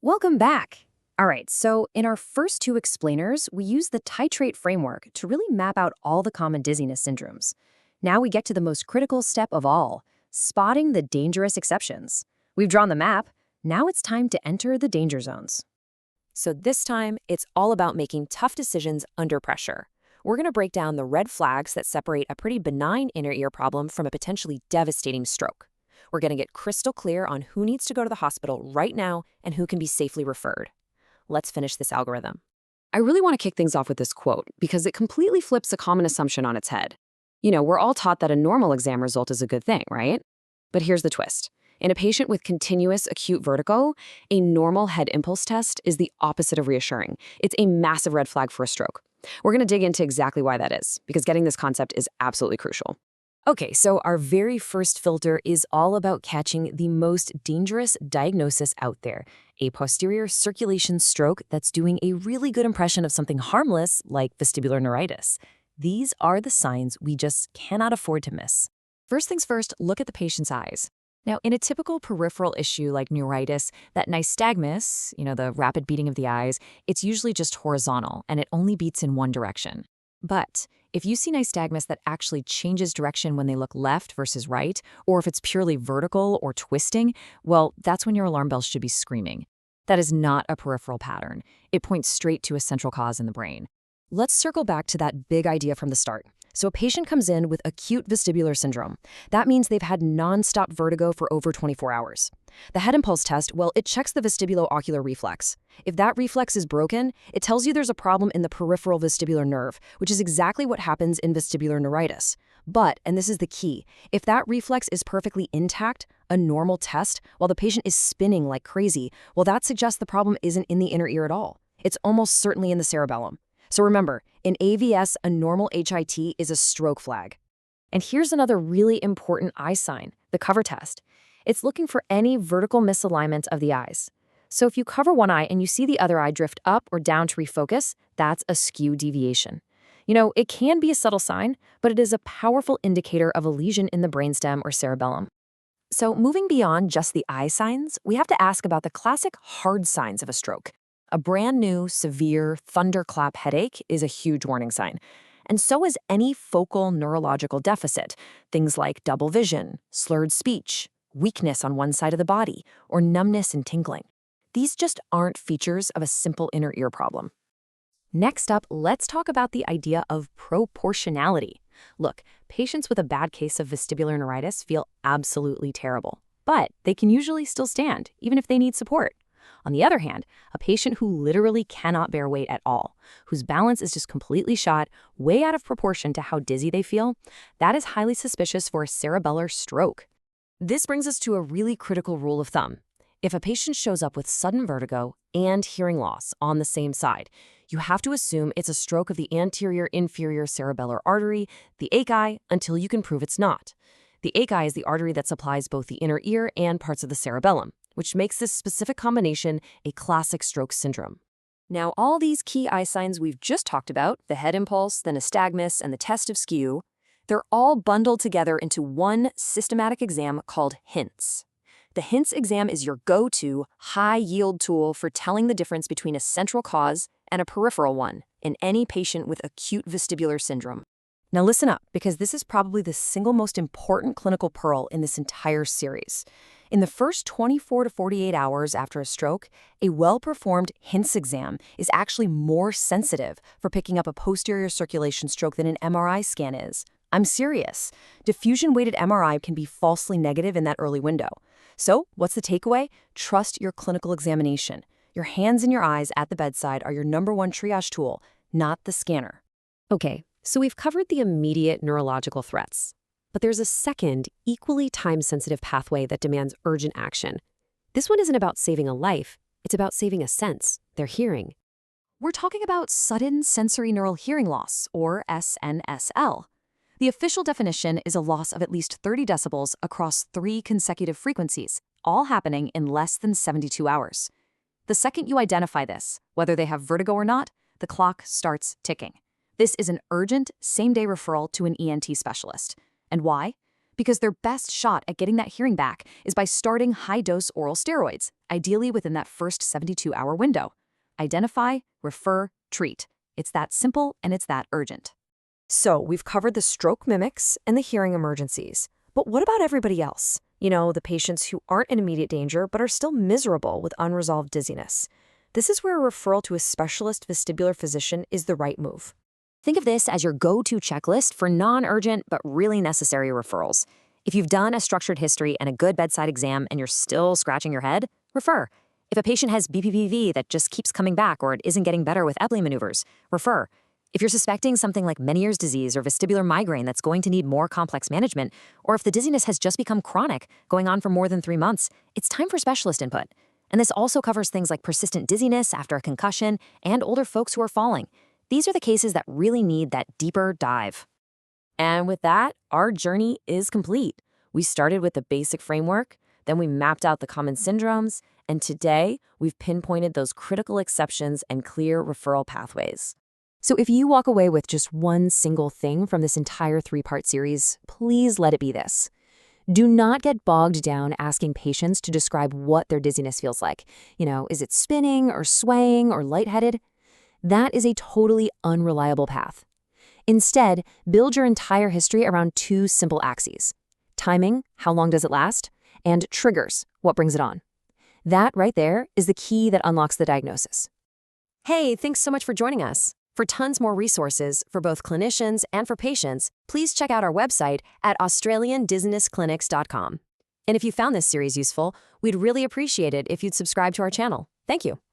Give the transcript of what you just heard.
Welcome back. All right, so in our first two explainers, we use the titrate framework to really map out all the common dizziness syndromes. Now we get to the most critical step of all, spotting the dangerous exceptions. We've drawn the map. Now it's time to enter the danger zones. So this time, it's all about making tough decisions under pressure. We're going to break down the red flags that separate a pretty benign inner ear problem from a potentially devastating stroke. We're going to get crystal clear on who needs to go to the hospital right now and who can be safely referred. Let's finish this algorithm. I really want to kick things off with this quote because it completely flips a common assumption on its head. We're all taught that a normal exam result is a good thing, right? But here's the twist. In a patient with continuous acute vertigo, a normal head impulse test is the opposite of reassuring. It's a massive red flag for a stroke. We're going to dig into exactly why that is, because getting this concept is absolutely crucial. Okay, so our very first filter is all about catching the most dangerous diagnosis out there, a posterior circulation stroke that's doing a really good impression of something harmless like vestibular neuritis. These are the signs we just cannot afford to miss. First things first, look at the patient's eyes. Now, in a typical peripheral issue like neuritis, that nystagmus, the rapid beating of the eyes, it's usually just horizontal and it only beats in one direction. But if you see nystagmus that actually changes direction when they look left versus right, or if it's purely vertical or twisting, well, that's when your alarm bells should be screaming. That is not a peripheral pattern. It points straight to a central cause in the brain. Let's circle back to that big idea from the start. So a patient comes in with acute vestibular syndrome. That means they've had nonstop vertigo for over 24 hours. The head impulse test, well, it checks the vestibulo-ocular reflex. If that reflex is broken, it tells you there's a problem in the peripheral vestibular nerve, which is exactly what happens in vestibular neuritis. But, and this is the key, if that reflex is perfectly intact, a normal test, while the patient is spinning like crazy, well, that suggests the problem isn't in the inner ear at all. It's almost certainly in the cerebellum. So remember, in AVS, a normal HIT is a stroke flag. And here's another really important eye sign, the cover test. It's looking for any vertical misalignment of the eyes. So if you cover one eye and you see the other eye drift up or down to refocus, that's a skew deviation. It can be a subtle sign, but it is a powerful indicator of a lesion in the brainstem or cerebellum. So moving beyond just the eye signs, we have to ask about the classic hard signs of a stroke. A brand new, severe thunderclap headache is a huge warning sign. And so is any focal neurological deficit, things like double vision, slurred speech, weakness on one side of the body, or numbness and tingling. These just aren't features of a simple inner ear problem. Next up, let's talk about the idea of proportionality. Look, patients with a bad case of vestibular neuritis feel absolutely terrible, but they can usually still stand, even if they need support. On the other hand, a patient who literally cannot bear weight at all, whose balance is just completely shot, way out of proportion to how dizzy they feel, that is highly suspicious for a cerebellar stroke. This brings us to a really critical rule of thumb. If a patient shows up with sudden vertigo and hearing loss on the same side, you have to assume it's a stroke of the anterior inferior cerebellar artery, the ACI, until you can prove it's not. The ACI is the artery that supplies both the inner ear and parts of the cerebellum, which makes this specific combination a classic stroke syndrome. Now, all these key eye signs we've just talked about, the head impulse, the nystagmus, and the test of skew, they're all bundled together into one systematic exam called HINTS. The HINTS exam is your go-to, high-yield tool for telling the difference between a central cause and a peripheral one in any patient with acute vestibular syndrome. Now listen up, because this is probably the single most important clinical pearl in this entire series. In the first 24 to 48 hours after a stroke, a well-performed HINTS exam is actually more sensitive for picking up a posterior circulation stroke than an MRI scan is. I'm serious. Diffusion-weighted MRI can be falsely negative in that early window. So, what's the takeaway? Trust your clinical examination. Your hands and your eyes at the bedside are your number one triage tool, not the scanner. Okay, so we've covered the immediate neurological threats. But there's a second, equally time-sensitive pathway that demands urgent action. This one isn't about saving a life, it's about saving a sense, their hearing. We're talking about sudden sensory neural hearing loss, or SNSL. The official definition is a loss of at least 30 decibels across 3 consecutive frequencies, all happening in less than 72 hours. The second you identify this, whether they have vertigo or not, the clock starts ticking. This is an urgent, same-day referral to an ENT specialist. And why? because their best shot at getting that hearing back is by starting high-dose oral steroids, ideally within that first 72-hour window. Identify, refer, treat. It's that simple and it's that urgent. So we've covered the stroke mimics and the hearing emergencies. But what about everybody else? You know, the patients who aren't in immediate danger but are still miserable with unresolved dizziness. This is where a referral to a specialist vestibular physician is the right move. Think of this as your go-to checklist for non-urgent but really necessary referrals. If you've done a structured history and a good bedside exam and you're still scratching your head, refer. If a patient has BPPD that just keeps coming back or it isn't getting better with Epley maneuvers, refer. If you're suspecting something like Meniere's disease or vestibular migraine that's going to need more complex management, or if the dizziness has just become chronic, going on for more than 3 months, it's time for specialist input. And this also covers things like persistent dizziness after a concussion and older folks who are falling. These are the cases that really need that deeper dive. And with that, our journey is complete. We started with the basic framework, then we mapped out the common syndromes, and today we've pinpointed those critical exceptions and clear referral pathways. So if you walk away with just one single thing from this entire 3-part series, please let it be this. Do not get bogged down asking patients to describe what their dizziness feels like. You know, is it spinning or swaying or lightheaded? That is a totally unreliable path. Instead, build your entire history around 2 simple axes. Timing, how long does it last? And triggers, what brings it on? That right there is the key that unlocks the diagnosis. Hey, thanks so much for joining us. For tons more resources for both clinicians and for patients, please check out our website at australiandizzinessclinics.com. And if you found this series useful, we'd really appreciate it if you'd subscribe to our channel. Thank you.